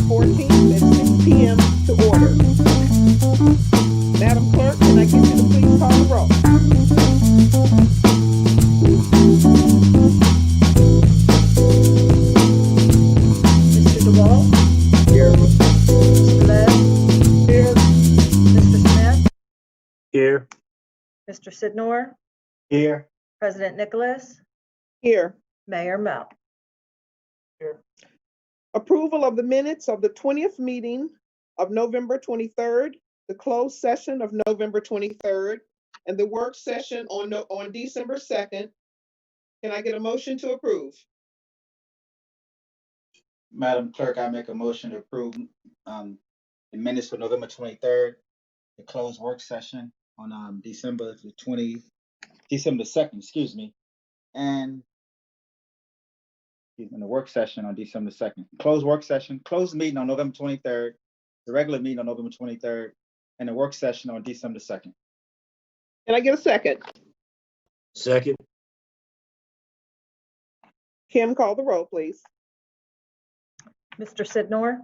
14th at 6 p.m. to order. Madam Clerk, can I get you to please call the roll? Mr. DeWalt? Here. Mr. Les? Here. Mr. Smith? Here. Mr. Sidnor? Here. President Nicholas? Here. Mayor Mel? Here. Approval of the minutes of the 20th meeting of November 23rd, the closed session of November 23rd, and the work session on December 2nd. Can I get a motion to approve? Madam Clerk, I make a motion to approve the minutes for November 23rd, the closed work session on December the 2nd, excuse me, and the work session on December 2nd. Closed work session, closed meeting on November 23rd, the regular meeting on November 23rd, and the work session on December 2nd. Can I get a second? Second. Kim, call the roll, please. Mr. Sidnor?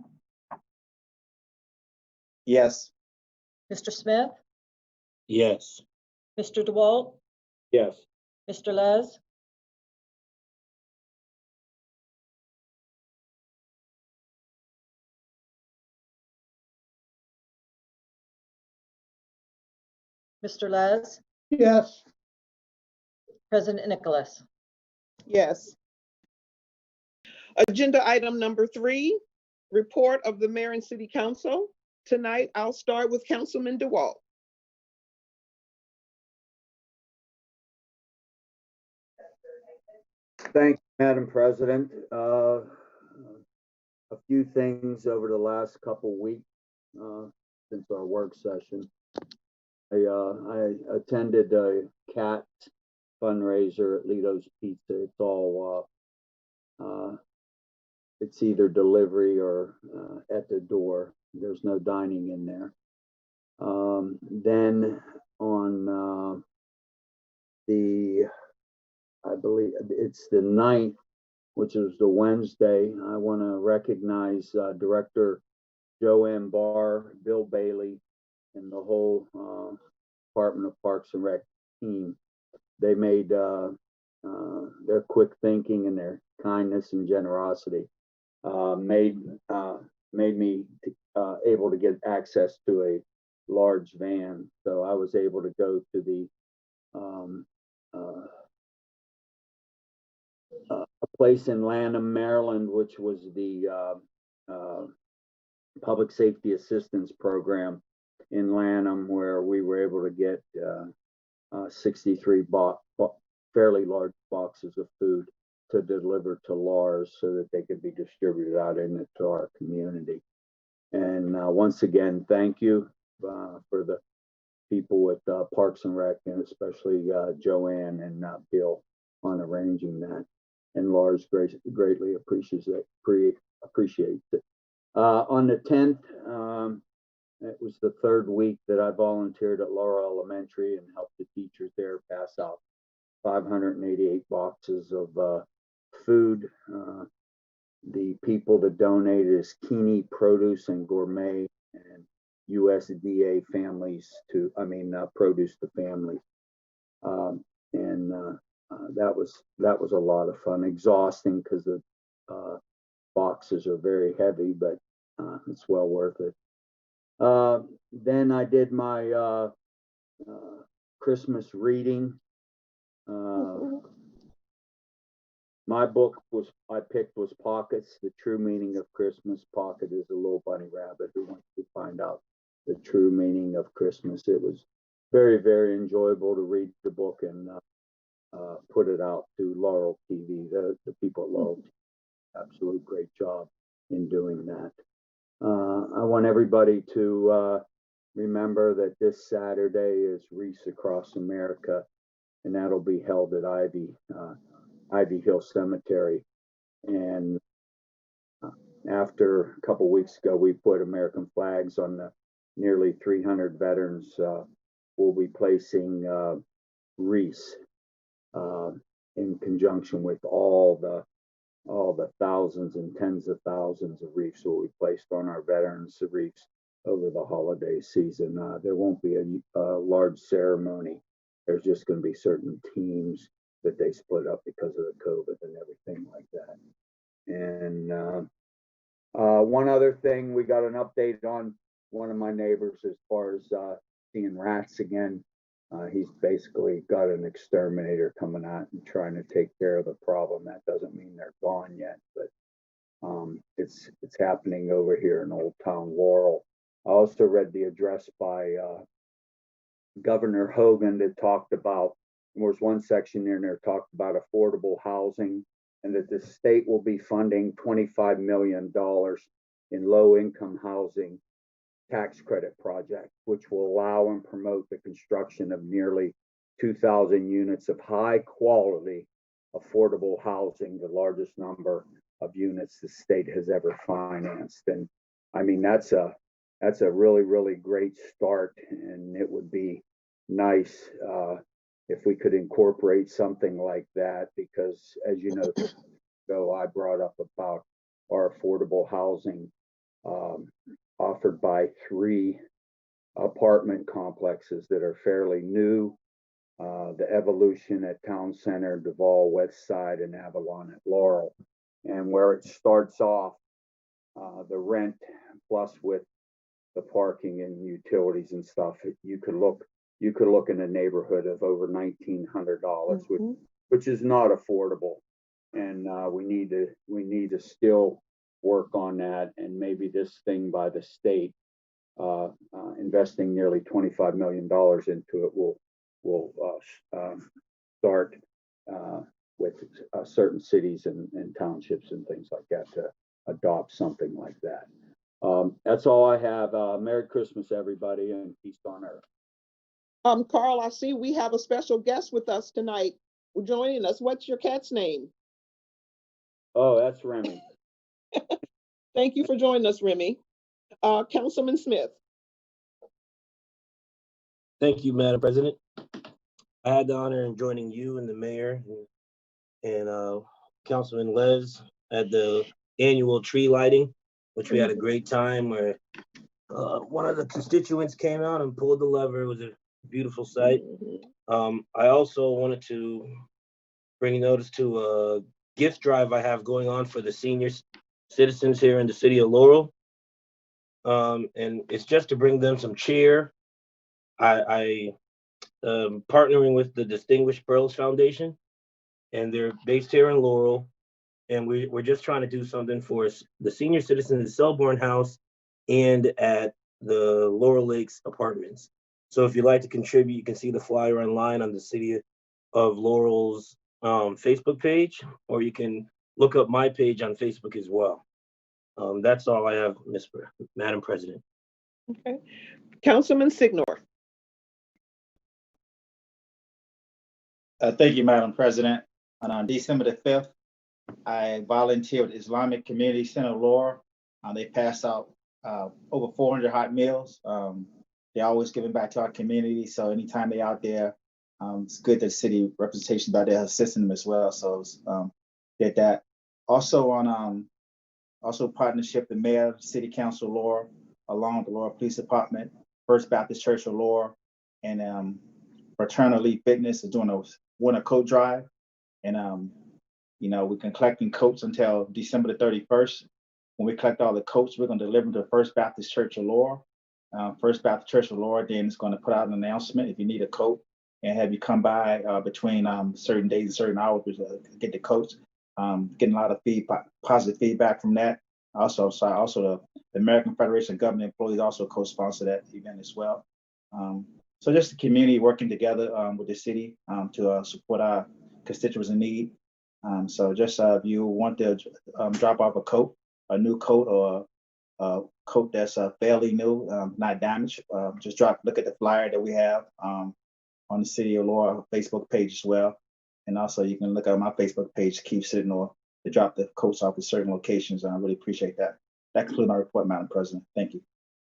Yes. Mr. Smith? Yes. Mr. DeWalt? Yes. Mr. Les? Mr. Les? Yes. President Nicholas? Yes. Agenda item number 3, report of the mayor and city council. Tonight, I'll start with Councilman DeWalt. Thanks, Madam President. A few things over the last couple weeks since our work session. I attended a cat fundraiser at Lito's Pizza. It's all it's either delivery or at the door. There's no dining in there. Then on I believe it's the 9th, which is the Wednesday, I want to recognize Director Joanne Barr, Bill Bailey, and the whole Department of Parks and Rec team. They made their quick thinking and their kindness and generosity made me able to get access to a large van. So I was able to go to the a place in Lanham, Maryland, which was the Public Safety Assistance Program in Lanham, where we were able to get 63 fairly large boxes of food to deliver to Lars so that they could be distributed out into our community. And once again, thank you for the people with Parks and Rec, and especially Joanne and Bill on arranging that. And Lars greatly appreciates it. On the 10th, it was the 3rd week that I volunteered at Laurel Elementary and helped the teachers there pass out 588 boxes of food. The people that donated is Keeney Produce and Gourmet and USDA families produce to families. That was a lot of fun. Exhausting because the boxes are very heavy, but it's well worth it. Then I did my Christmas reading. My book I picked was Pockets, The True Meaning of Christmas. Pocket is a little bunny rabbit who wants to find out the true meaning of Christmas. It was very, very enjoyable to read the book and put it out to Laurel TV. The people at Laurel TV, absolute great job in doing that. I want everybody to remember that this Saturday is Wreaths Across America, and that'll be held at Ivy Hill Cemetery. And after a couple weeks ago, we put American flags on the nearly 300 veterans. We'll be placing wreaths in conjunction with all the all the thousands and tens of thousands of wreaths will be placed on our veterans' wreaths over the holiday season. There won't be a large ceremony. There's just going to be certain teams that they split up because of the COVID and everything like that. And one other thing, we got an update on one of my neighbors as far as seeing rats again. He's basically got an exterminator coming out and trying to take care of the problem. That doesn't mean they're gone yet, but it's happening over here in Old Town Laurel. I also read the address by Governor Hogan that talked about, there was one section in there talked about affordable housing, and that the state will be funding $25 million in low-income housing tax credit project, which will allow and promote the construction of nearly 2,000 units of high quality affordable housing, the largest number of units the state has ever financed. And I mean, that's a really, really great start, and it would be nice if we could incorporate something like that, because as you know, I brought up about our affordable housing offered by 3 apartment complexes that are fairly new. The Evolution at Town Center, Duval West Side, and Avalon at Laurel. And where it starts off, the rent plus with the parking and utilities and stuff, you could look in a neighborhood of over $1,900, which is not affordable. And we need to still work on that, and maybe this thing by the state investing nearly $25 million into it will start with certain cities and townships and things like that to adopt something like that. That's all I have. Merry Christmas, everybody, and peace on earth. Carl, I see we have a special guest with us tonight joining us. What's your cat's name? Oh, that's Remy. Thank you for joining us, Remy. Councilman Smith. Thank you, Madam President. I had the honor in joining you and the mayor and Councilman Les at the annual tree lighting, which we had a great time where one of the constituents came out and pulled the lever. It was a beautiful sight. I also wanted to bring notice to a gift drive I have going on for the senior citizens here in the city of Laurel. And it's just to bring them some cheer. I partnering with the Distinguished Pearls Foundation, and they're based here in Laurel. And we're just trying to do something for the senior citizens at Selborne House and at the Laurel Lakes Apartments. So if you'd like to contribute, you can see the flyer online on the City of Laurel's Facebook page, or you can look up my page on Facebook as well. That's all I have, Madam President. Okay. Councilman Signor. Thank you, Madam President. On December the 5th, I volunteered with Islamic Community Center Laurel. They passed out over 400 hot meals. They're always giving back to our community. So anytime they're out there, it's good that city representation out there assisting them as well. So did that. Also also partnership, the mayor, city council Laurel, along with the Laurel Police Department, First Baptist Church of Laurel, and Fraternal Elite Fitness is doing a winter coat drive. And we've been collecting coats until December the 31st. When we collect all the coats, we're going to deliver them to First Baptist Church of Laurel. First Baptist Church of Laurel then is going to put out an announcement if you need a coat and have you come by between certain days and certain hours to get the coats. Getting a lot of positive feedback from that. Also the American Federation of Government Employees also co-sponsor that event as well. So just the community working together with the city to support our constituents in need. So just if you want to drop off a new coat or a coat that's fairly new, not damaged, just look at the flyer that we have on the City of Laurel Facebook page as well. And also you can look at my Facebook page, Keep Sitting, or to drop the coats off at certain locations. And I really appreciate that. That concludes my report, Madam President. Thank you.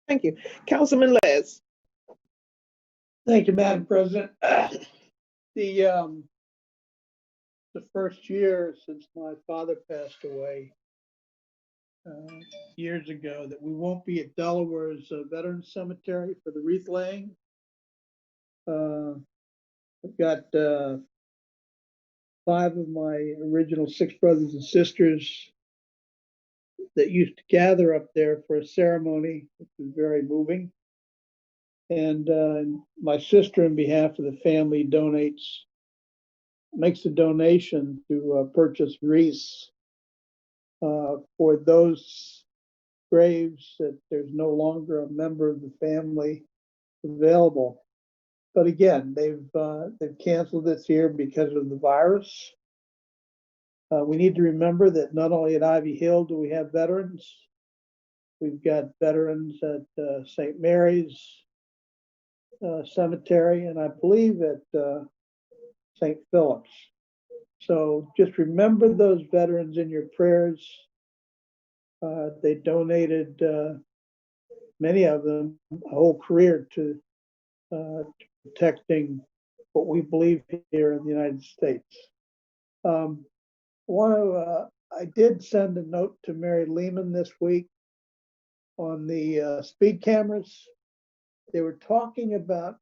Thank you. Councilman Les. Thank you, Madam President. the first year since my father passed away years ago that we won't be at Delaware's Veterans Cemetery for the wreath laying. I've got 5 of my original 6 brothers and sisters that used to gather up there for a ceremony, which was very moving. And my sister, on behalf of the family, makes a donation to purchase wreaths for those graves that there's no longer a member of the family available. But again, they've canceled this year because of the virus. We need to remember that not only at Ivy Hill do we have veterans, we've got veterans at St. Mary's Cemetery, and I believe at St. Philip's. So just remember those veterans in your prayers. They donated, many of them, a whole career to protecting what we believe here in the United States. I did send a note to Mary Lehman this week on the speed cameras. They were talking about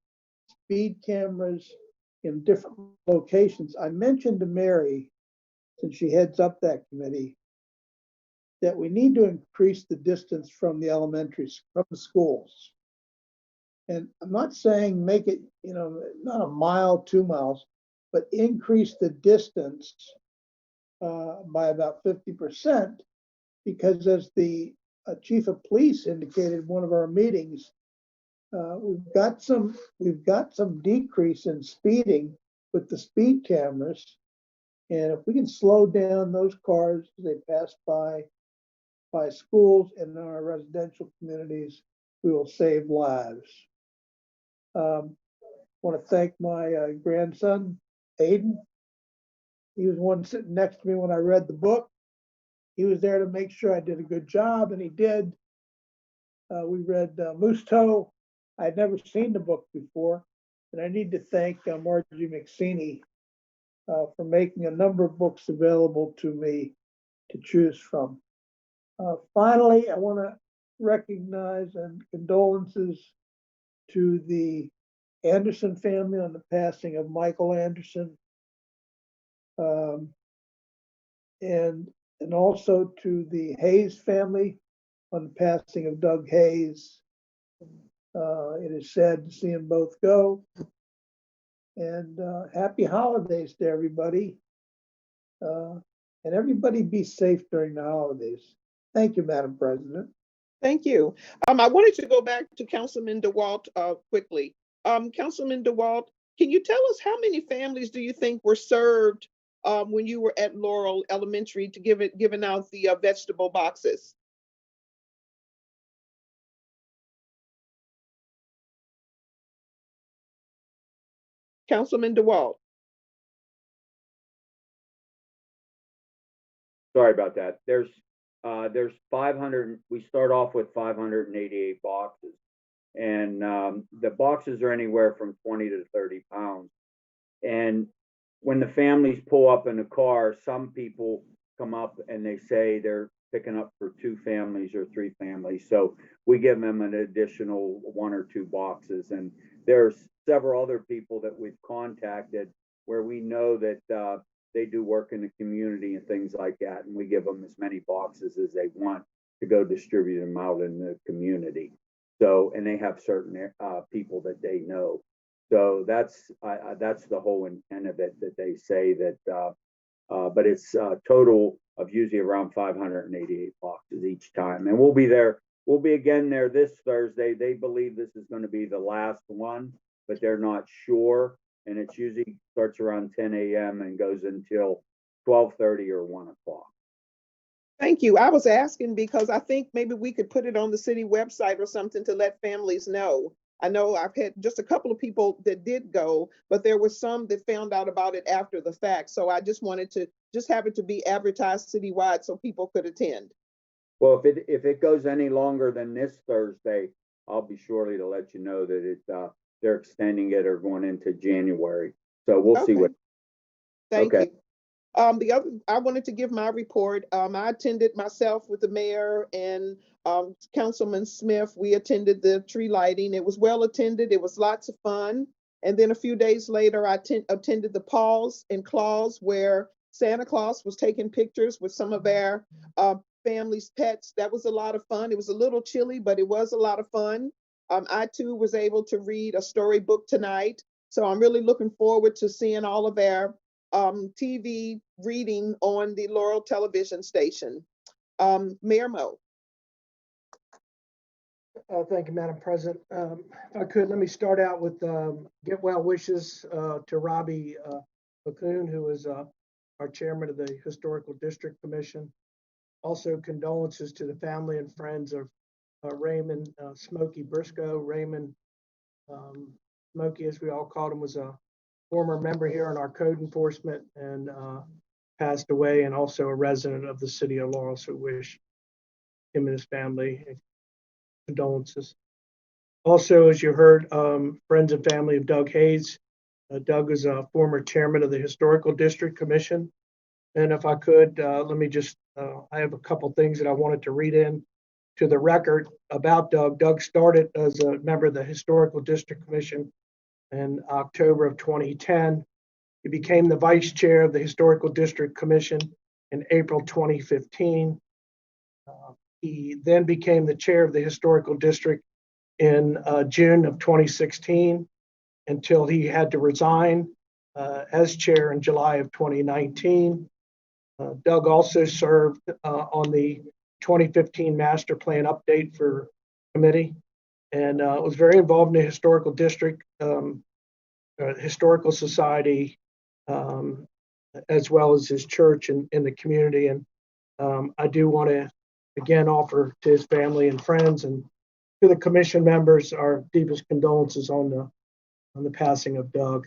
speed cameras in different locations. I mentioned to Mary, since she heads up that committee, that we need to increase the distance from the elementaries, from the schools. And I'm not saying make it, not a mile, 2 miles, but increase the distance by about 50%, because as the chief of police indicated in one of our meetings, we've got some decrease in speeding with the speed cameras. And if we can slow down those cars as they pass by schools and in our residential communities, we will save lives. I want to thank my grandson, Aiden. He was one sitting next to me when I read the book. He was there to make sure I did a good job, and he did. We read Moose Toe. I had never seen the book before, and I need to thank Margie McSeany for making a number of books available to me to choose from. Finally, I want to recognize and condolences to the Anderson family on the passing of Michael Anderson, and also to the Hayes family on the passing of Doug Hayes. It is sad to see them both go. And happy holidays to everybody. And everybody be safe during the holidays. Thank you, Madam President. Thank you. I wanted to go back to Councilman DeWalt quickly. Councilman DeWalt, can you tell us how many families do you think were served when you were at Laurel Elementary to giving out the vegetable boxes? Councilman DeWalt. Sorry about that. There's 500, we start off with 588 boxes. And the boxes are anywhere from 20 to 30 pounds. And when the families pull up in a car, some people come up and they say they're picking up for 2 families or 3 families. So we give them an additional 1 or 2 boxes. And there's several other people that we've contacted where we know that they do work in the community and things like that. And we give them as many boxes as they want to go distribute them out in the community. So, and they have certain people that they know. So that's the whole intent of it, that they say that, but it's a total of usually around 588 boxes each time. And we'll be there. We'll be again there this Thursday. They believe this is going to be the last one, but they're not sure. And it's usually starts around 10 a.m. and goes until 12:30 or 1 o'clock. Thank you. I was asking because I think maybe we could put it on the city website or something to let families know. I know I've had just a couple of people that did go, but there were some that found out about it after the fact. So I just wanted to have it to be advertised citywide so people could attend. Well, if it goes any longer than this Thursday, I'll be surely to let you know that they're extending it or going into January. So we'll see what. Thank you. I wanted to give my report. I attended myself with the mayor and Councilman Smith. We attended the tree lighting. It was well attended. It was lots of fun. And then a few days later, I attended the Paws and Claws where Santa Claus was taking pictures with some of our family's pets. That was a lot of fun. It was a little chilly, but it was a lot of fun. I too was able to read a storybook tonight. So I'm really looking forward to seeing all of our TV reading on the Laurel television station. Mayor Mo. Thank you, Madam President. If I could, let me start out with get well wishes to Robbie Baccoon, who is our chairman of the Historical District Commission. Also, condolences to the family and friends of Raymond Smokey Briscoe. Raymond Smokey, as we all called him, was a former member here on our code enforcement and passed away, and also a resident of the city of Laurel. So wish him and his family condolences. Also, as you heard, friends and family of Doug Hayes. Doug is a former chairman of the Historical District Commission. And if I could, let me just, I have a couple things that I wanted to read in to the record about Doug. Doug started as a member of the Historical District Commission in October of 2010. He became the vice chair of the Historical District Commission in April 2015. He then became the chair of the Historical District in June of 2016 until he had to resign as chair in July of 2019. Doug also served on the 2015 Master Plan Update for Committee and was very involved in the Historical District, Historical Society, as well as his church and in the community. And I do want to again offer to his family and friends and to the commission members our deepest condolences on the passing of Doug.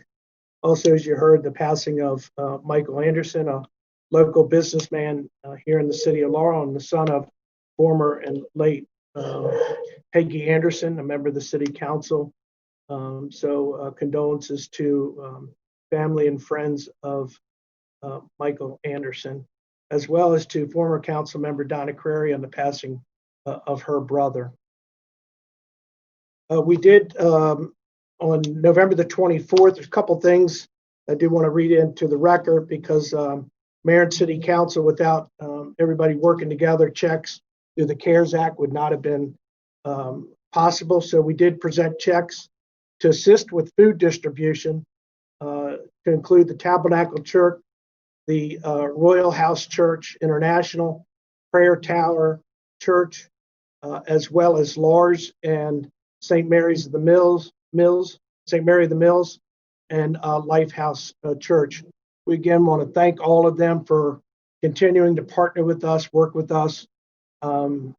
Also, as you heard, the passing of Michael Anderson, a local businessman here in the city of Laurel, and the son of former and late Peggy Anderson, a member of the city council. So condolences to family and friends of Michael Anderson, as well as to former council member Donna Crary on the passing of her brother. We did on November the 24th, there's a couple things I do want to read into the record because Mayor and City Council, without everybody working together, checks through the CARES Act would not have been possible. So we did present checks to assist with food distribution to include the Tabernacle Church, the Royal House Church International, Prayer Tower Church, as well as Lars and St. Mary's of the Mills, St. Mary of the Mills, and Lifehouse Church. We again want to thank all of them for continuing to partner with us, work with us on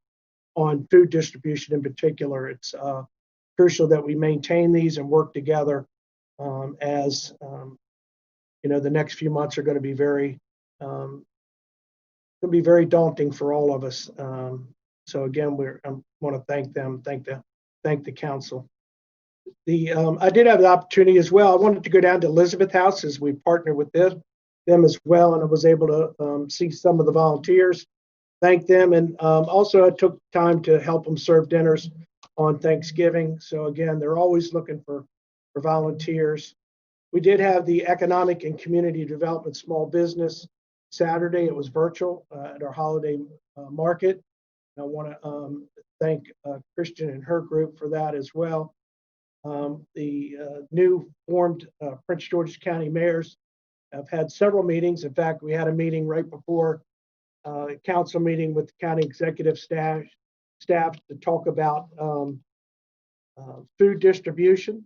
food distribution in particular. It's crucial that we maintain these and work together as you know, the next few months are going to be very daunting for all of us. So again, I want to thank them, thank the council. I did have the opportunity as well. I wanted to go down to Elizabeth House as we partner with them as well, and I was able to see some of the volunteers, thank them, and also I took time to help them serve dinners on Thanksgiving. So again, they're always looking for volunteers. We did have the Economic and Community Development Small Business Saturday. It was virtual at our holiday market. I want to thank Christian and her group for that as well. The new formed Prince George's County mayors have had several meetings. In fact, we had a meeting right before council meeting with the county executive staff to talk about food distribution,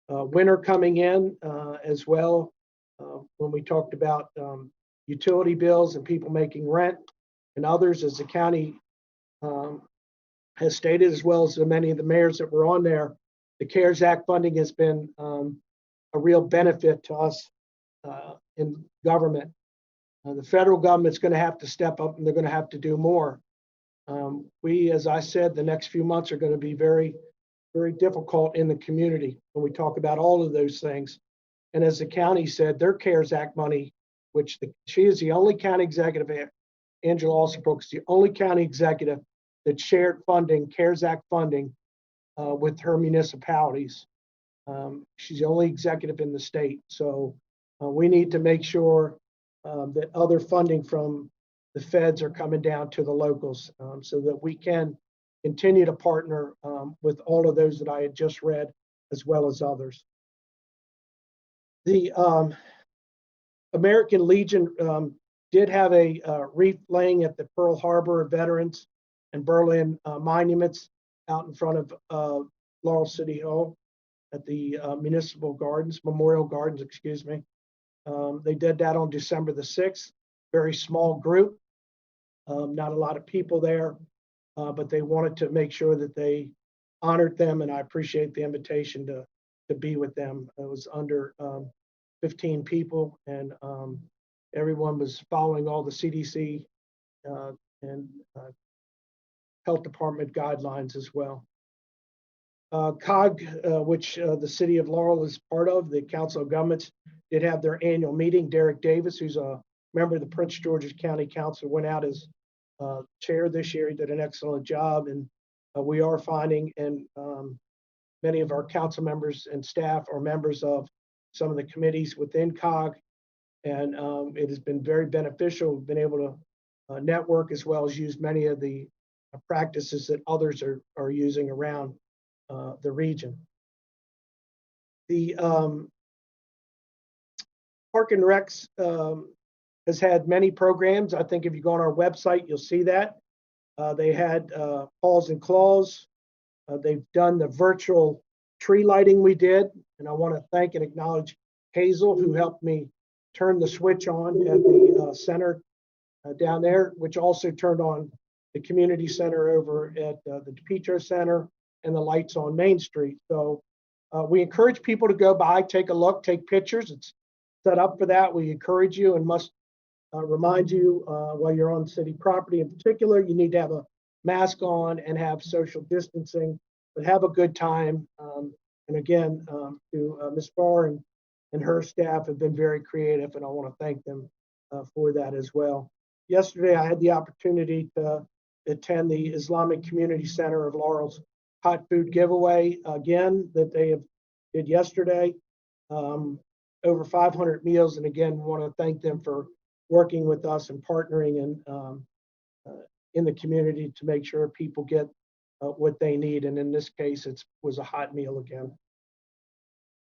winter coming in as well, when we talked about utility bills and people making rent and others, as the county has stated, as well as many of the mayors that were on there. The CARES Act funding has been a real benefit to us in government. The federal government's going to have to step up and they're going to have to do more. We, as I said, the next few months are going to be very, very difficult in the community when we talk about all of those things. And as the county said, their CARES Act money she is the only county executive, Angela Alsabrook is the only county executive that shared funding, CARES Act funding, with her municipalities. She's the only executive in the state. So we need to make sure that other funding from the feds are coming down to the locals, so that we can continue to partner with all of those that I had just read, as well as others. The American Legion did have a wreath laying at the Pearl Harbor Veterans and Berlin monuments out in front of Laurel City Hall at the Memorial Gardens, excuse me. They did that on December the 6th, very small group, not a lot of people there, but they wanted to make sure that they honored them, and I appreciate the invitation to be with them. It was under 15 people, and everyone was following all the CDC and health department guidelines as well. COG, which the city of Laurel is part of, the Council of Governments, did have their annual meeting. Derek Davis, who's a member of the Prince George's County Council, went out as chair this year. He did an excellent job, and we are finding, and many of our council members and staff are members of some of the committees within COG, and it has been very beneficial. We've been able to network, as well as use many of the practices that others are using around the region. The Park and Recs has had many programs. I think if you go on our website, you'll see that. They had Paws and Claws. They've done the virtual tree lighting we did, and I want to thank and acknowledge Hazel, who helped me turn the switch on at the center down there, which also turned on the community center over at the DePietro Center and the lights on Main Street. So we encourage people to go by, take a look, take pictures. It's set up for that. We encourage you and must remind you while you're on city property in particular, you need to have a mask on and have social distancing, but have a good time. And again, to Ms. Barr and her staff have been very creative, and I want to thank them for that as well. Yesterday, I had the opportunity to attend the Islamic Community Center of Laurel's hot food giveaway again that they did yesterday. Over 500 meals, and again, we want to thank them for working with us and partnering and in the community to make sure people get what they need. And in this case, it was a hot meal again.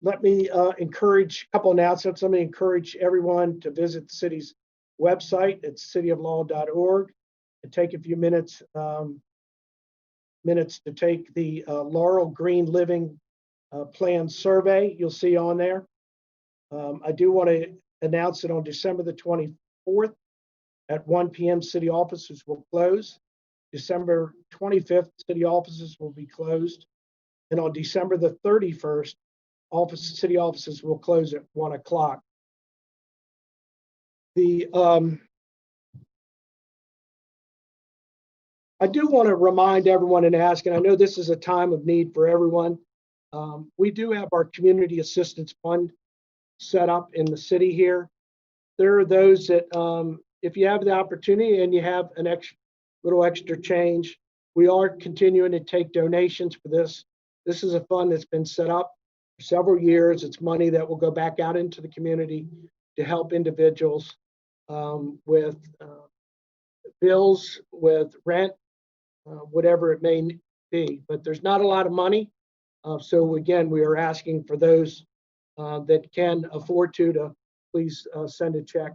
Let me encourage a couple announcements. Let me encourage everyone to visit the city's website. It's cityoflaurel.org, and take a few minutes to take the Laurel Green Living Plan survey you'll see on there. I do want to announce that on December the 24th at 1 p.m. city offices will close. December 25th, city offices will be closed. And on December the 31st, city offices will close at 1 o'clock. I do want to remind everyone and ask, and I know this is a time of need for everyone. We do have our Community Assistance Fund set up in the city here. There are those that, if you have the opportunity and you have an little extra change, we are continuing to take donations for this. This is a fund that's been set up for several years. It's money that will go back out into the community to help individuals with bills, with rent, whatever it may be. But there's not a lot of money. So again, we are asking for those that can afford to please send a check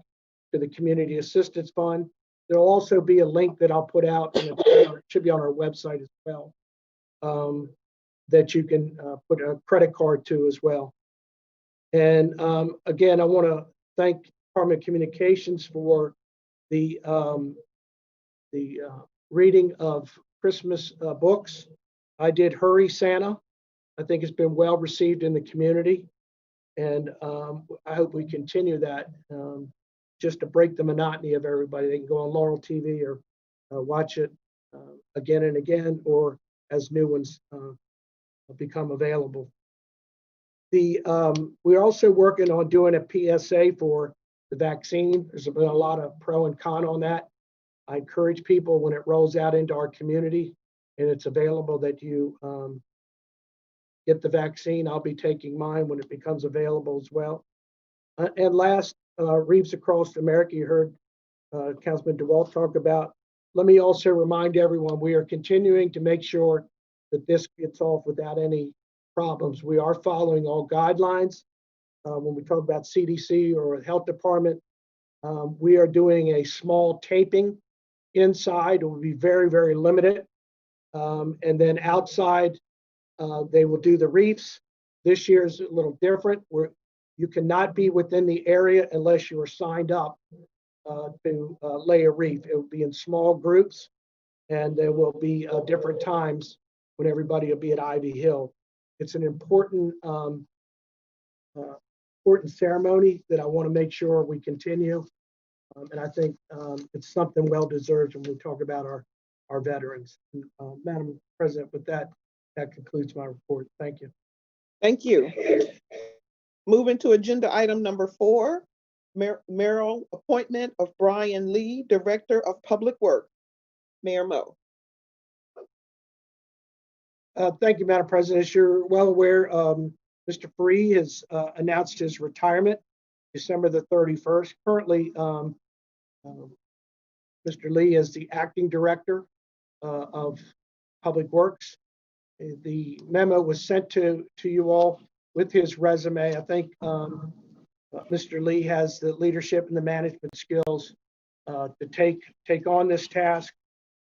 to the Community Assistance Fund. There'll also be a link that I'll put out, and it should be on our website as well, that you can put a credit card to as well. And again, I want to thank Department of Communications for the reading of Christmas books. I did Hurry Santa. I think it's been well received in the community, and I hope we continue that just to break the monotony of everybody. They can go on Laurel TV or watch it again and again, or as new ones become available. We're also working on doing a PSA for the vaccine. There's been a lot of pro and con on that. I encourage people when it rolls out into our community and it's available that you get the vaccine. I'll be taking mine when it becomes available as well. And last, Reefs Across America, you heard Councilman DeWalt talk about. Let me also remind everyone, we are continuing to make sure that this gets off without any problems. We are following all guidelines. When we talk about CDC or health department, we are doing a small taping inside. It will be very, very limited. And then outside, they will do the reefs. This year is a little different. You cannot be within the area unless you are signed up to lay a reef. It will be in small groups, and there will be different times when everybody will be at Ivy Hill. It's an important ceremony that I want to make sure we continue. And I think it's something well deserved when we talk about our veterans. Madam President, with that concludes my report. Thank you. Thank you. Moving to agenda item number 4, mayoral appointment of Brian Lee, Director of Public Works. Mayor Mo. Thank you, Madam President. As you're well aware, Mr. Free has announced his retirement December the 31st. Currently, Mr. Lee is the acting director of Public Works. The memo was sent to you all with his resume. I think Mr. Lee has the leadership and the management skills to take on this task.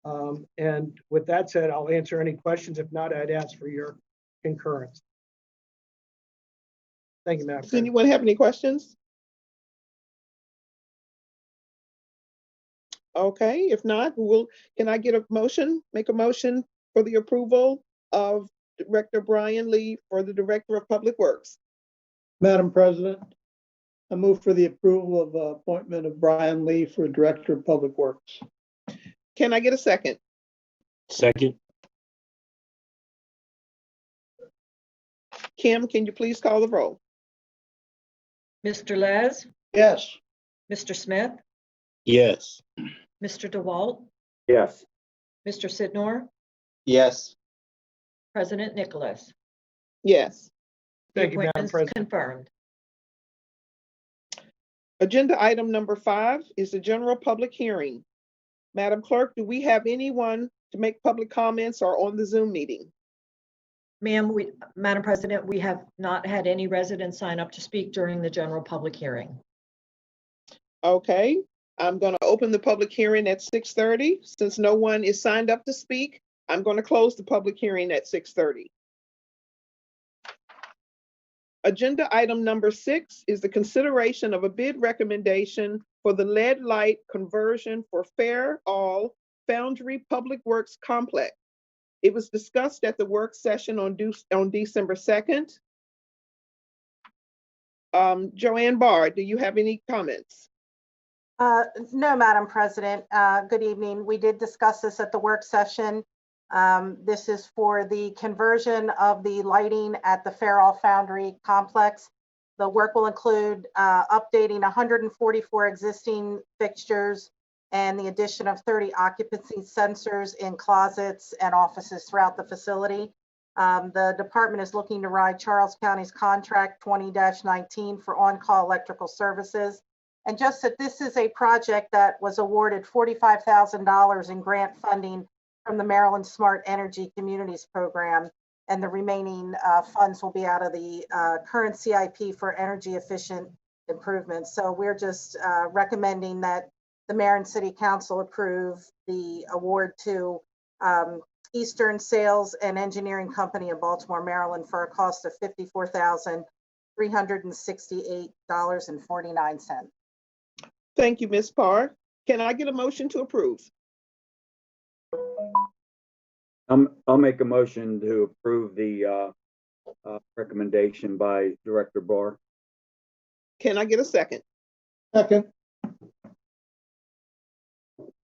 And with that said, I'll answer any questions. If not, I'd ask for your concurrence. Thank you, Madam Does President. anyone have any questions? Okay, if not, can I get a motion, make a motion for the approval of Director Brian Lee for the Director of Public Works? Madam President, I move for the approval of appointment of Brian Lee for Director of Public Works. Can I get a second? Second. Kim, can you please call the roll? Mr. Les, Yes. Mr. Smith, Yes. Mr. DeWalt, Yes. Mr. Sidnor, Yes. President Nicholas. Yes. The Thank you, Madam appointment's President. confirmed. Agenda item number 5 is the general public hearing. Madam Clerk, do we have anyone to make public comments or on the Zoom meeting? Ma'am, Madam President, we have not had any residents sign up to speak during the general public hearing. Okay, I'm going to open the public hearing at 6:30. Since no one is signed up to speak, I'm going to close the public hearing at 6:30. Agenda item number 6 is the consideration of a bid recommendation for the LED light conversion for Fair All Foundry Public Works Complex. It was discussed at the work session on December 2nd. Joanne Barr, do you have any comments? No, Madam President. Good evening. We did discuss this at the work session. This is for the conversion of the lighting at the Fairall Foundry Complex. The work will include updating 144 existing fixtures and the addition of 30 occupancy sensors in closets and offices throughout the facility. The department is looking to ride Charles County's contract 20-19 for on-call electrical services. And just that this is a project that was awarded $45,000 in grant funding from the Maryland Smart Energy Communities Program, and the remaining funds will be out of the current CIP for energy efficient improvements. So we're just recommending that the mayor and city council approve the award to Eastern Sales and Engineering Company of Baltimore, Maryland for a cost of $54,368.49. Thank you, Ms. Parr. Can I get a motion to approve? I'll make a motion to approve the recommendation by Director Barr. Can I get a second? Second.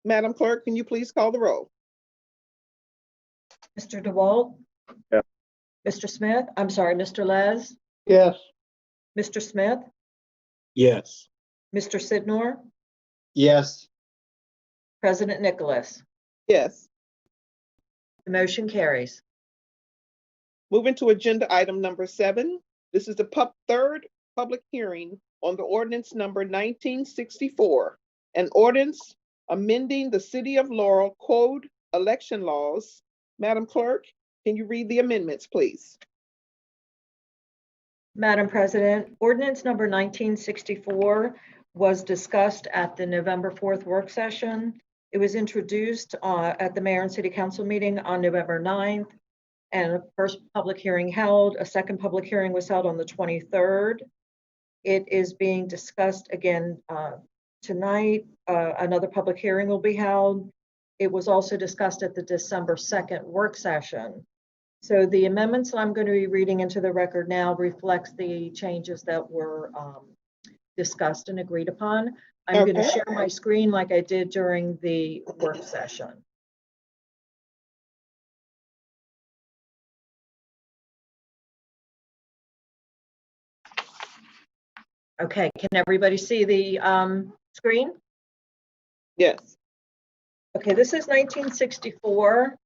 Madam Clerk, can you please call the roll? Mr. DeWalt? Yeah. Mr. Smith? I'm sorry, Mr. Les? Yes. Mr. Smith? Yes. Mr. Sidnor, Yes. President Nicholas. Yes. The motion carries. Moving to agenda item number 7. This is the third public hearing on the ordinance number 1964, an ordinance amending the City of Laurel Code election laws. Madam Clerk, can you read the amendments, please? Madam President, ordinance number 1964 was discussed at the November 4th work session. It was introduced at the Mayor and City Council meeting on November 9th, and a first public hearing held. A second public hearing was held on the 23rd. It is being discussed again tonight. Another public hearing will be held. It was also discussed at the December 2nd work session. So the amendments that I'm going to be reading into the record now reflects the changes that were discussed and agreed upon. I'm going to share my screen like I did during the work session. Okay, can everybody see the screen? Yes. Okay, this is 1964.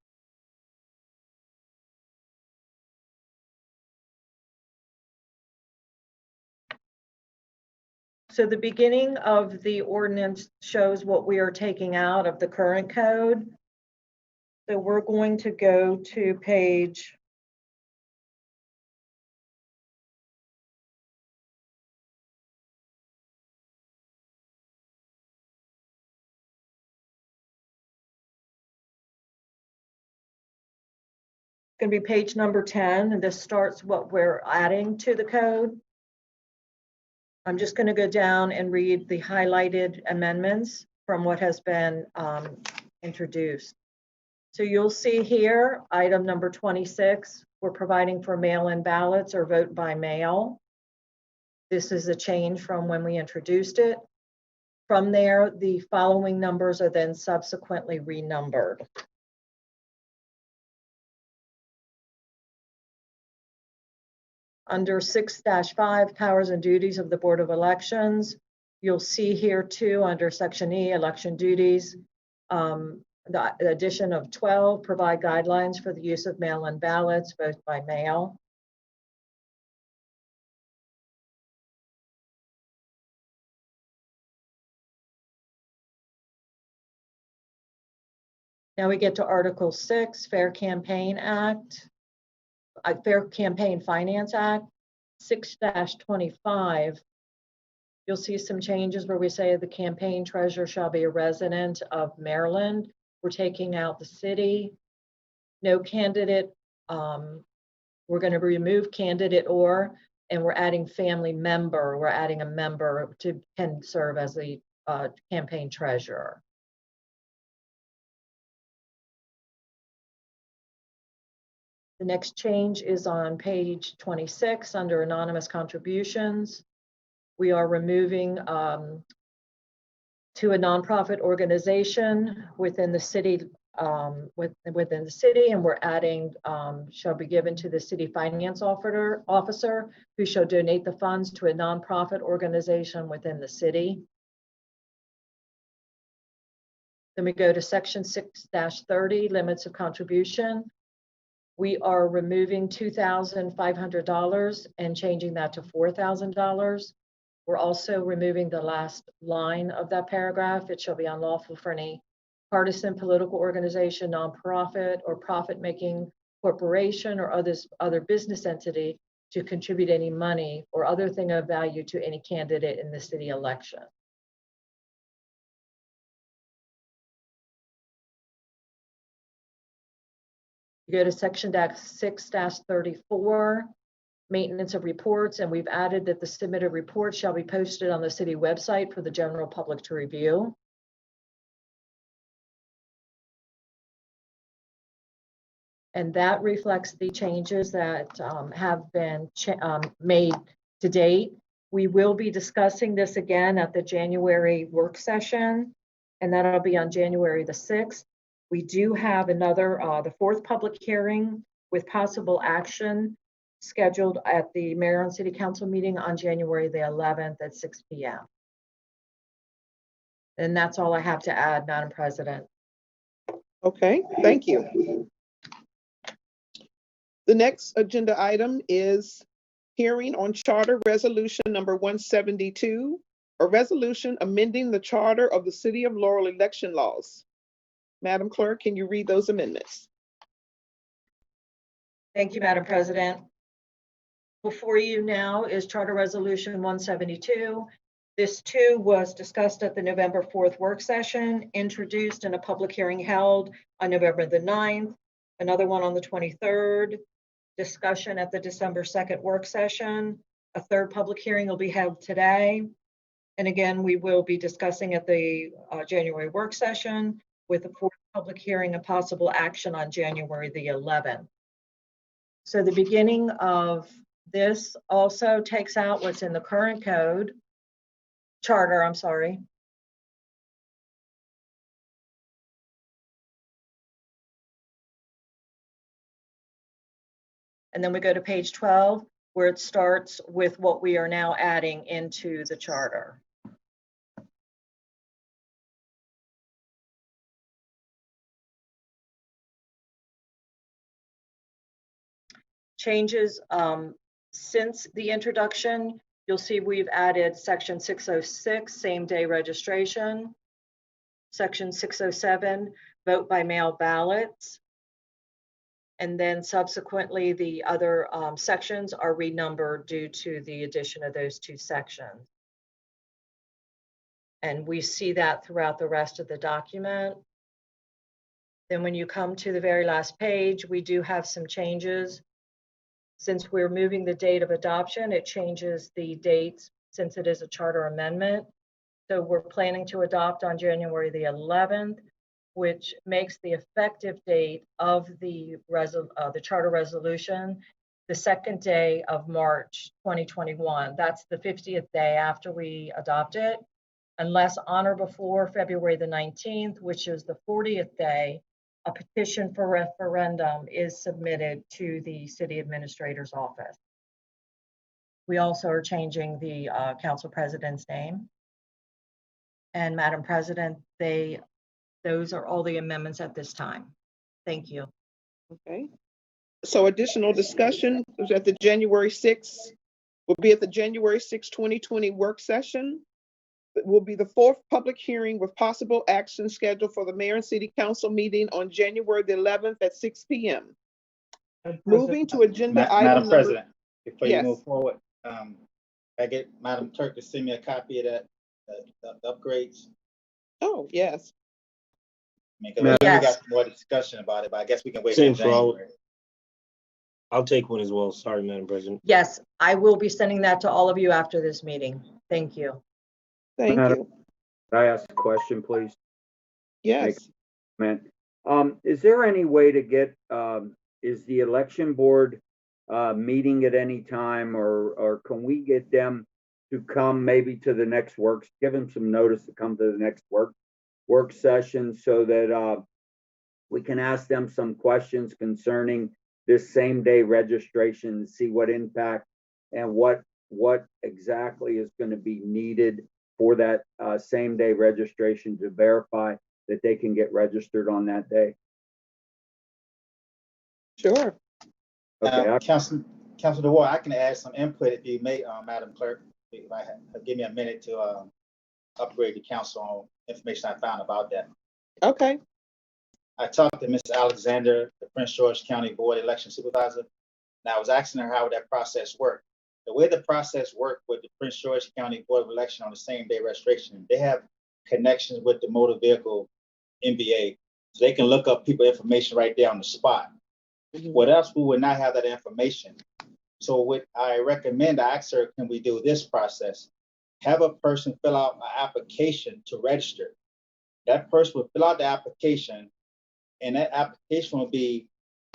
So the beginning of the ordinance shows what we are taking out of the current code. So we're going to go to page 10, and this starts what we're adding to the code. I'm just going to go down and read the highlighted amendments from what has been introduced. So you'll see here, item number 26, we're providing for mail-in ballots or vote by mail. This is a change from when we introduced it. From there, the following numbers are then subsequently renumbered. Under 6-5, powers and duties of the Board of Elections, you'll see here too, under section E, election duties, the addition of 12, provide guidelines for the use of mail-in ballots, vote by mail. Now we get to Article 6, Fair Campaign Act. Fair Campaign Finance Act, 6-25, you'll see some changes where we say the campaign treasurer shall be a resident of Maryland. We're taking out the city. No candidate, we're going to remove candidate or, and we're adding family member. We're adding a member to can serve as the campaign treasurer. The next change is on page 26 under anonymous contributions. We are removing to a nonprofit organization within the city, within the city, and we're adding shall be given to the city finance officer who shall donate the funds to a nonprofit organization within the city. Then we go to section 6-30, limits of contribution. We are removing $2,500 and changing that to $4,000. We're also removing the last line of that paragraph. It shall be unlawful for any partisan political organization, nonprofit, or profit-making corporation or other business entity to contribute any money or other thing of value to any candidate in the city election. You go to section 6-34, maintenance of reports, and we've added that the submitted report shall be posted on the city website for the general public to review. And that reflects the changes that have been made to date. We will be discussing this again at the January work session, and that'll be on January the 6th. We do have another, the 4th public hearing with possible action scheduled at the Mayor and City Council meeting on January the 11th at 6 p.m. And that's all I have to add, Madam President. Okay, thank you. The next agenda item is hearing on Charter Resolution number 172, a resolution amending the charter of the City of Laurel election laws. Madam Clerk, can you read those amendments? Thank you, Madam President. Before you now is Charter Resolution 172. This too was discussed at the November 4th work session, introduced in a public hearing held on November the 9th, another one on the 23rd, discussion at the December 2nd work session. A third public hearing will be held today. And again, we will be discussing at the January work session with a fourth public hearing and possible action on January the 11th. So the beginning of this also takes out what's in the current charter, I'm sorry. And then we go to page 12, where it starts with what we are now adding into the charter. Changes since the introduction, you'll see we've added section 606, same day registration, section 607, vote by mail ballots, and then subsequently the other sections are renumbered due to the addition of those two sections. And we see that throughout the rest of the document. Then when you come to the very last page, we do have some changes. Since we're moving the date of adoption, it changes the dates since it is a charter amendment. So we're planning to adopt on January the 11th, which makes the effective date of the charter resolution the second day of March 2021. That's the 50th day after we adopt it, unless on or before February the 19th, which is the 40th day, a petition for referendum is submitted to the city administrator's office. We also are changing the council president's name. And Madam President, those are all the amendments at this time. Thank you. Okay. So additional discussion is at the January 6th, will be at the January 6, 2020 work session. It will be the fourth public hearing with possible action scheduled for the mayor and city council meeting on January the 11th at 6 p.m. Moving to agenda item Madam number. President, before you Yes. move forward, I get Madam Clerk to send me a copy of that, the upgrades. Oh, yes. I mean, 'cause we Yes. got some more discussion about it, but I guess we can wait Same till for all. January. I'll take one as well. Sorry, Madam President. Yes, I will be sending that to all of you after this meeting. Thank you. Thank Madam- you. Can I ask a question, please? Yes. Man, is there any way to get, is the election board, meeting at any time, or can we get them to come maybe to the next give them some notice to come to the next work session so that, we can ask them some questions concerning this same day registration, see what impact and what exactly is going to be needed for that, same day registration to verify that they can get registered on that day. Sure. Okay, Council DeWar, I can add some input if you may, Madam Clerk. If I give me a minute to upgrade the council on information I found about that. Okay. I talked to Ms. Alexander, the Prince George County Board Election Supervisor, and I was asking her how that process worked. The way the process worked with the Prince George County Board of Election on the same day registration, they have connections with the motor vehicle MVA, so they can look up people information right there on the spot. What else, we would not have that information. So what I recommend, I asked her, can we do this process? Have a person fill out an application to register. That person will fill out the application, and that application will be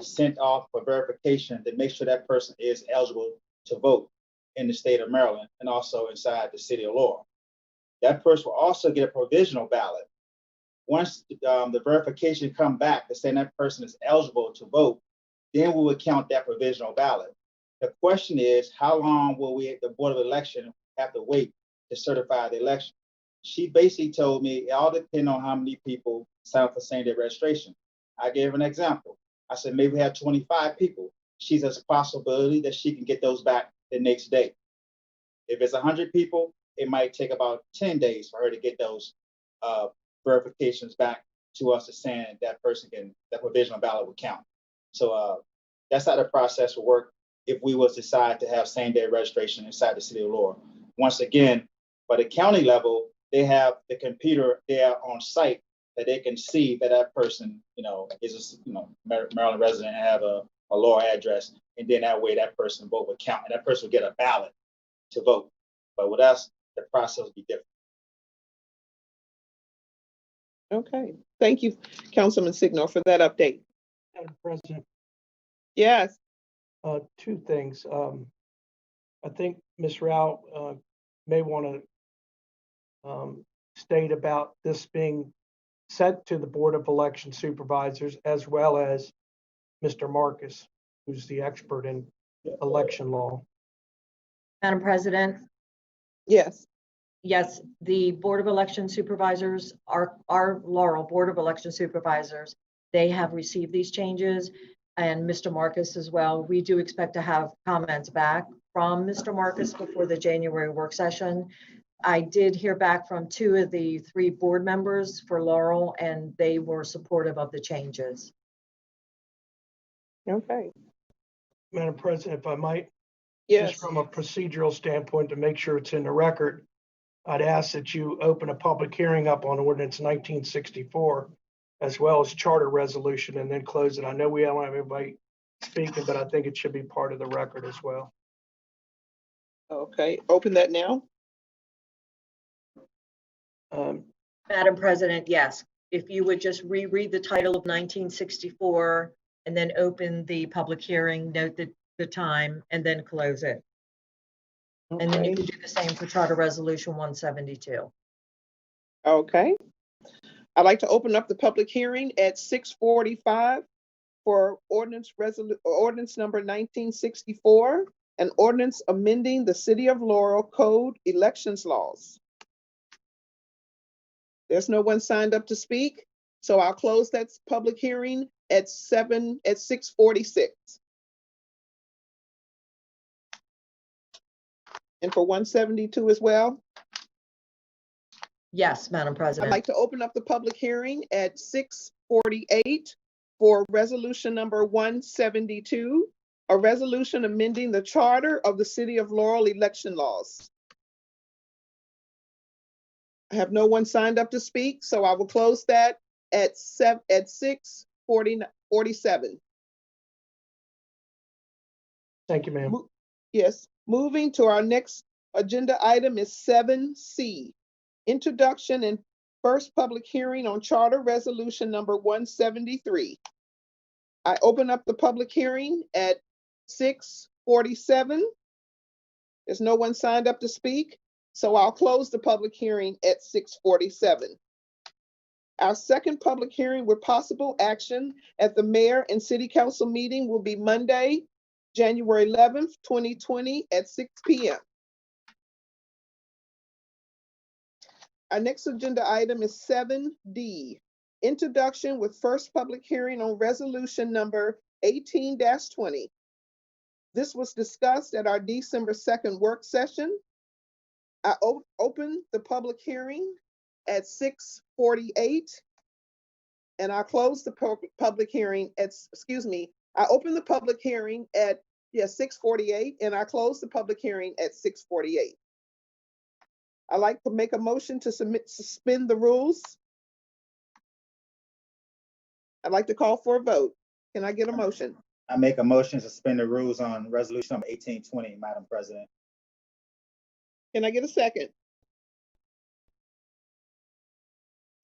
sent off for verification to make sure that person is eligible to vote in the state of Maryland and also inside the city of Laurel. That person will also get a provisional ballot. Once the verification come back to say that person is eligible to vote, then we would count that provisional ballot. The question is, how long will the Board of Election have to wait to certify the election? she basically told me it all depends on how many people sign up for same-day registration. I gave her an example. I said, maybe we have 25 people. She says a possibility that she can get those back the next day. If it's 100 people, it might take about 10 days for her to get those verifications back to us, to saying that provisional ballot would count. So that's how the process will work if we was decide to have same-day registration inside the city of Laurel. Once again, by the county level, they have the computer there on site that they can see that person, is a Maryland resident and have a Laurel address, and then that way that person vote would count, and that person would get a ballot to vote. But with us, the process will be different. Okay, thank you, Councilman Signor, for that update. Madam President, Yes, two things. I think Ms. Rao may want to state about this being sent to the Board of Election Supervisors, as well as Mr. Marcus, who's the expert in election law. Madam President, yes, yes, the Board of Election Supervisors, our Laurel Board of Election Supervisors, they have received these changes, and Mr. Marcus as well. We do expect to have comments back from Mr. Marcus before the January work session. I did hear back from 2 of the 3 board members for Laurel, and they were supportive of the changes. okay, Madam President, if I might, yes, just from a procedural standpoint, to make sure it's in the record, I'd ask that you open a public hearing up on ordinance 1964, as well as charter resolution, and then close it. I know we don't have everybody speaking, but I think it should be part of the record as well. okay, open that now. Madam President, yes, if you would just reread the title of 1964 and then open the public hearing, note the time, and then close it. And then you Okay, can do the same for Charter Resolution 172. okay. I'd like to open up the public hearing at 6:45 for ordinance number 1964, an ordinance amending the City of Laurel Code elections laws. There's no one signed up to speak, so I'll close that public hearing at 6:46. And for 172 as well, Yes, Madam I'd President. like to open up the public hearing at 6:48 for resolution number 172, a resolution amending the charter of the City of Laurel election laws. I have no one signed up to speak, so I will close that at 6:47. Thank you, ma'am. Yes, moving to our next agenda item is 7C, introduction and first public hearing on charter resolution number 173. I open up the public hearing at 6:47. There's no one signed up to speak, so I'll close the public hearing at 6:47. Our second public hearing with possible action at the mayor and city council meeting will be Monday, January 11th, 2020 at 6 p.m. Our next agenda item is 7D, introduction with first public hearing on resolution number 18-20. This was discussed at our December 2nd work session. I opened the public hearing at 6:48, and I closed the public hearing at, I opened the public hearing at 6:48, and I closed the public hearing at 6:48. I'd like to make a motion to suspend the rules. I'd like to call for a vote. Can I get a motion? I make a motion to suspend the rules on resolution number 1820, Madam President. Can I get a second?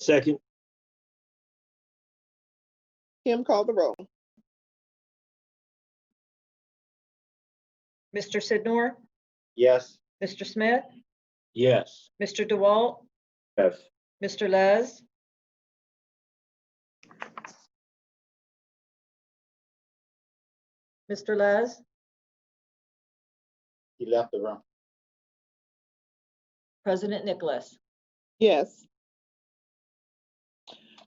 Second. Kim, call the roll. Mr. Sidnor, Yes. Mr. Smith, Yes. Mr. DeWalt, Yes. Mr. Les, Mr. Les, He left the room. President Nicholas. Yes.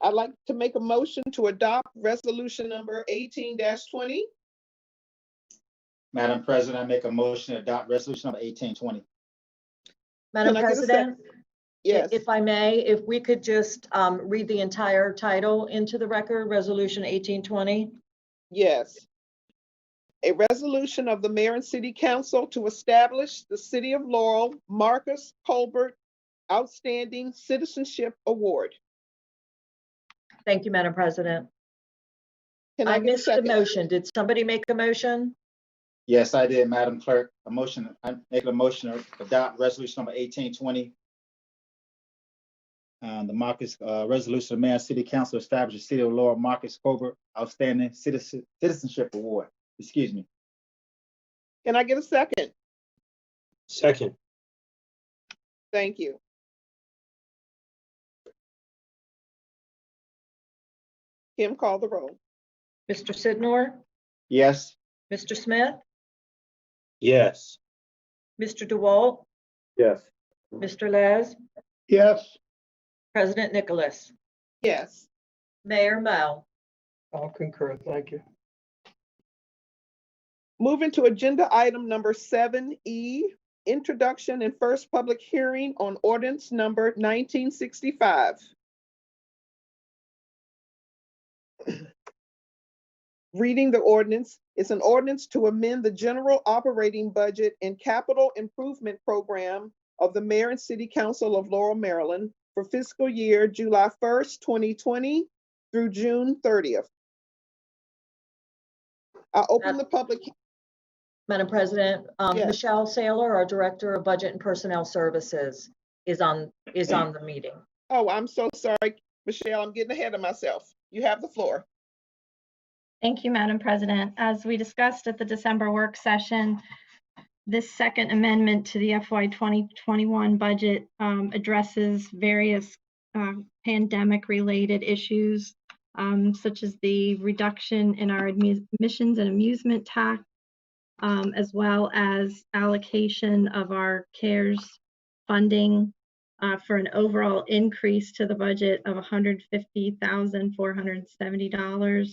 I'd like to make a motion to adopt resolution number 18-20. Madam President, I make a motion to adopt resolution number 1820. Madam Can I get a President, Yes, if I may, if we could just read the entire title into the record, Resolution 1820. yes. A resolution of the mayor and city council to establish the City of Laurel Marcus Colbert Outstanding Citizenship Award. Thank you, Madam President. Can I I get a missed the second? motion. Did somebody make a motion? Yes, I did, Madam Clerk. I make a motion to adopt resolution number 1820. The Marcus, resolution of Mayor and City Council establish the City of Laurel Marcus Colbert Outstanding Citizenship Award. Excuse me. Can I get a second? Second. Thank you. Kim, call the roll. Mr. Sidnor, Yes. Mr. Smith, Yes. Mr. DeWalt, Yes. Mr. Les, yes, President Nicholas, Yes. Mayor Mo. I'll concur. Thank you. Moving to agenda item number 7E, introduction and first public hearing on ordinance number 1965. Reading the ordinance, it's an ordinance to amend the general operating budget and capital improvement program of the mayor and city council of Laurel, Maryland for fiscal year July 1st, 2020 through June 30th. I open the public. Madam President, Yes. Michelle Saylor, our Director of Budget and Personnel Services, is on the meeting. Oh, I'm so sorry, Michelle, I'm getting ahead of myself. You have the floor. Thank you, Madam President. As we discussed at the December work session, this second amendment to the FY 2021 budget addresses various pandemic-related issues, such as the reduction in our admissions and amusement tax, as well as allocation of our CARES funding for an overall increase to the budget of $150,470.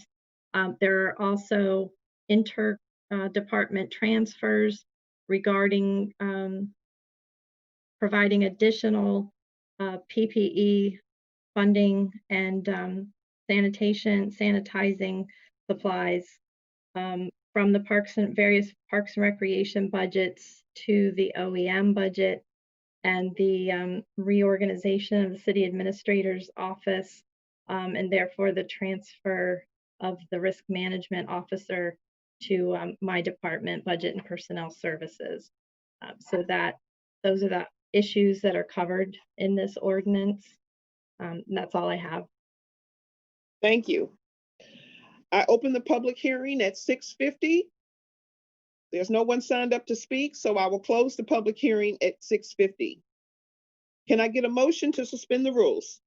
There are also inter-department transfers regarding providing additional PPE funding and sanitizing supplies from the various Parks and Recreation budgets to the OEM budget and the reorganization of the city administrator's office, and therefore the transfer of the risk management officer to my department, Budget and Personnel Services. So those are the issues that are covered in this ordinance. And that's all I have. Thank you. I open the public hearing at 6:50. There's no one signed up to speak, so I will close the public hearing at 6:50. Can I get a motion to suspend the rules?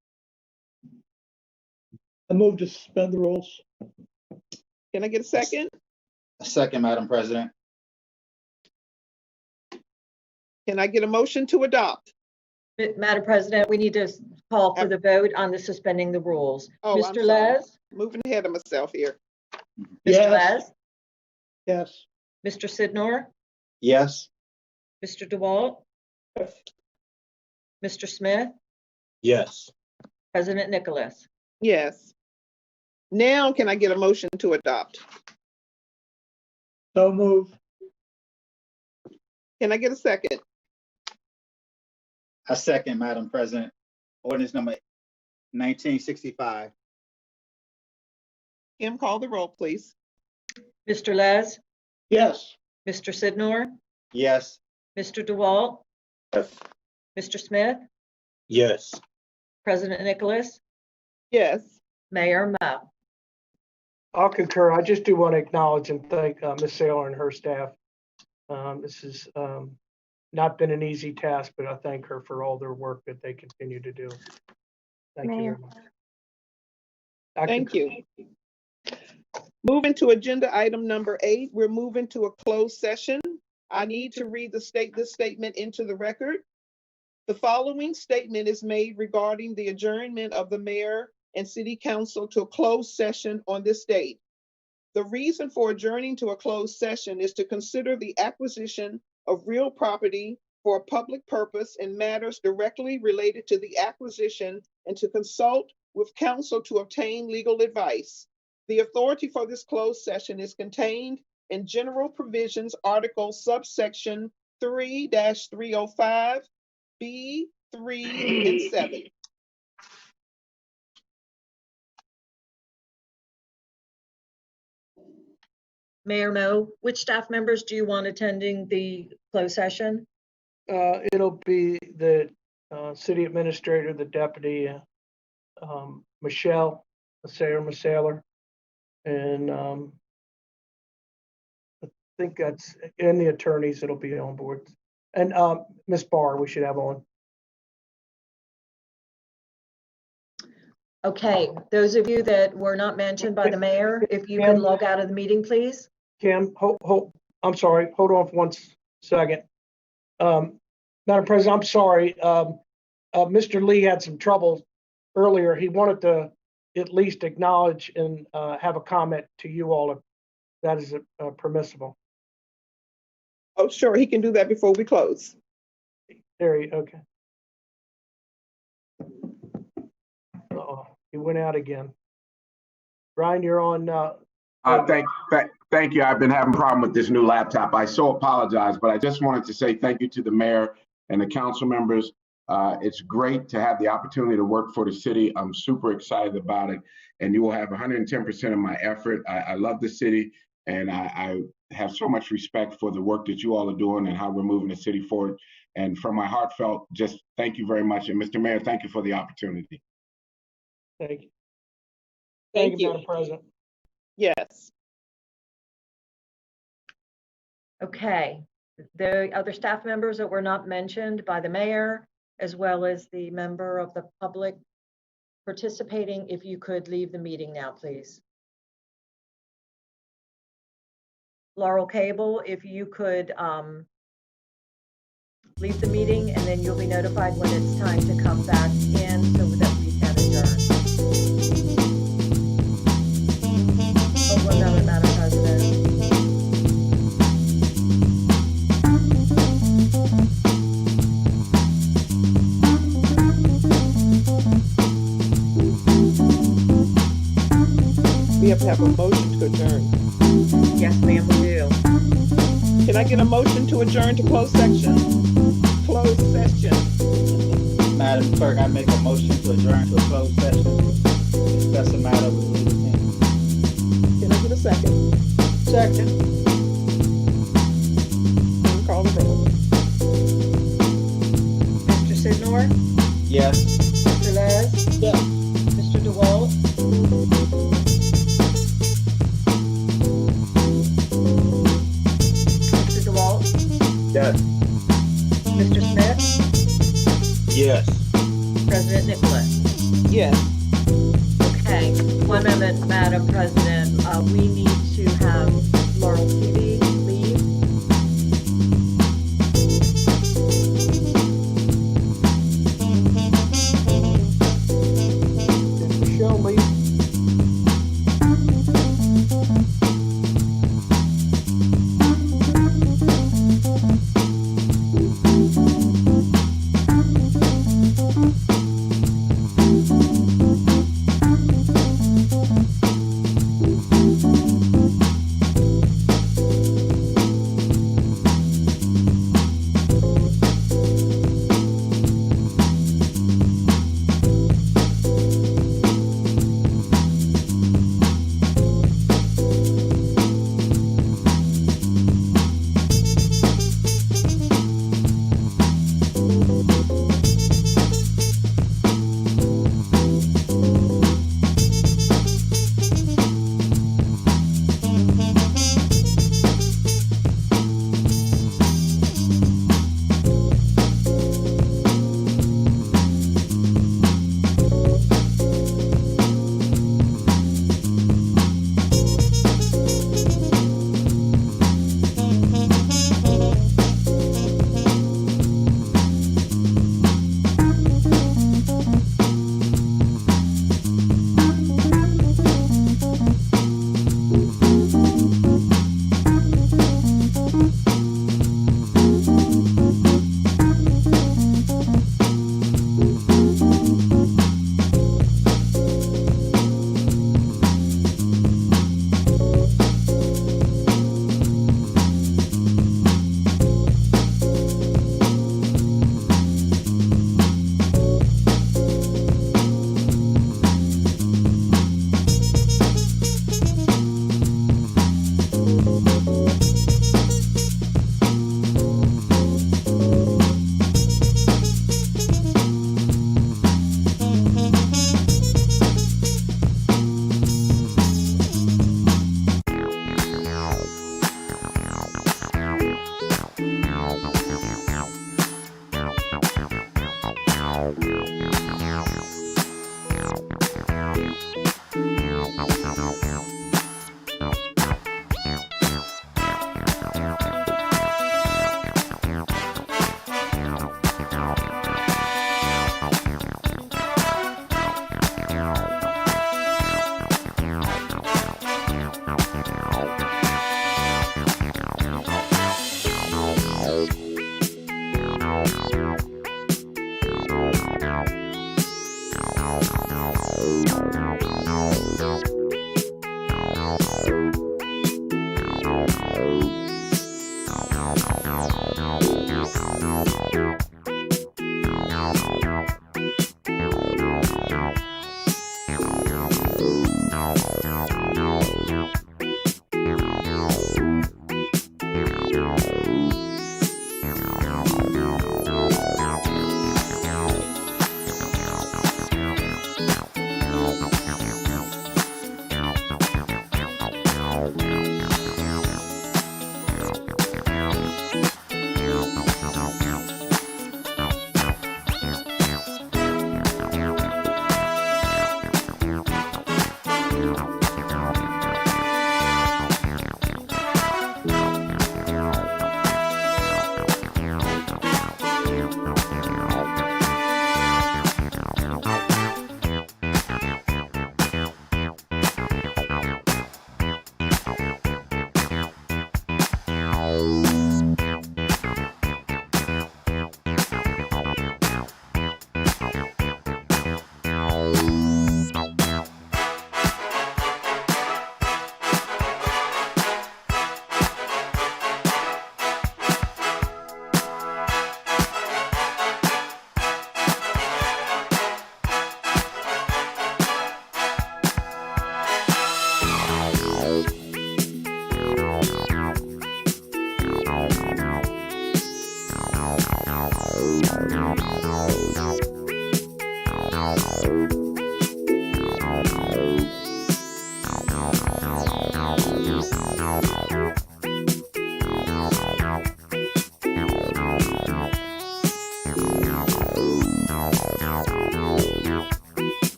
I move to suspend the rules. Can I get a second? A second, Madam President. Can I get a motion to adopt? Madam President, we need to call for the vote on the suspending the rules. Oh, I'm Mr. sorry. Les? Moving ahead of myself here. Mr. Yes. Les? Yes, Mr. Sidnor? Yes. Mr. DeWalt? Mr. Smith? Yes. President Nicholas? Yes. Now can I get a motion to adopt? so move. Can I get a second? A second, Madam President. Ordinance number 1965. Kim, call the roll, please. Mr. Les? Yes, Mr. Sidnor? Yes. Mr. DeWalt? Yes. Mr. Smith? Yes. President Nicholas? Yes. Mayor Mo? I'll concur. I just do want to acknowledge and thank Ms. Saylor and her staff. This has not been an easy task, but I thank her for all their work that they continue to do. Thank you very much. I Thank concur. you. Moving to agenda item number 8, we're moving to a closed session. I need to read this statement into the record. The following statement is made regarding the adjournment of the mayor and city council to a closed session on this date. The reason for adjourning to a closed session is to consider the acquisition of real property for a public purpose and matters directly related to the acquisition and to consult with counsel to obtain legal advice. The authority for this closed session is contained in General Provisions Article subsection 3-305, B, 3, and 7. Mayor Mo, which staff members do you want attending the closed session? It'll be the city administrator, the deputy, Michelle, Massaler, and I think that's, and the attorneys that'll be on board. And Ms. Barr, we should have on. Okay, those of you that were not mentioned by the mayor, if you could log out of the meeting, please. Kim, I'm sorry, hold on for 1 second. Madam President, I'm sorry. Mr. Lee had some trouble earlier. He wanted to at least acknowledge and have a comment to you all if that is permissible. Oh, sure, he can do that before we close. Okay. Uh-oh, he went out again. Brian, you're on. Thank you. I've been having a problem with this new laptop. I so apologize, but I just wanted to say thank you to the mayor and the council members. It's great to have the opportunity to work for the city. I'm super excited about it, and you will have 110% of my effort. I love the city, and I have so much respect for the work that you all are doing and how we're moving the city forward. And from my heartfelt, just thank you very much. And Mr. Mayor, thank you for the opportunity. Thank you. Thank you. Madam President. Yes. Okay, the other staff members that were not mentioned by the mayor, as well as the member of the public participating, if you could leave the meeting now, please. Laurel Cable, if you could leave the meeting, and then you'll be notified when it's time to come back in so that we can adjourn. Oh, 1 moment, Madam President. We have to have a motion to adjourn. Yes, ma'am, we do. Can I get a motion to adjourn to closed session? Closed session. Madam Clerk, I make a motion to adjourn to a closed session. Discuss a matter with legal team. Can I get a second? Second. Can call the roll. Mr. Sidnor? Yes. Mr. Les? Yes. Mr. DeWalt? Mr. DeWalt? Yes. Mr. Smith? Yes. President Nicholas? Yes. Okay, 1 moment, Madam President. We need to have Laurel TV leave. Did Michelle leave?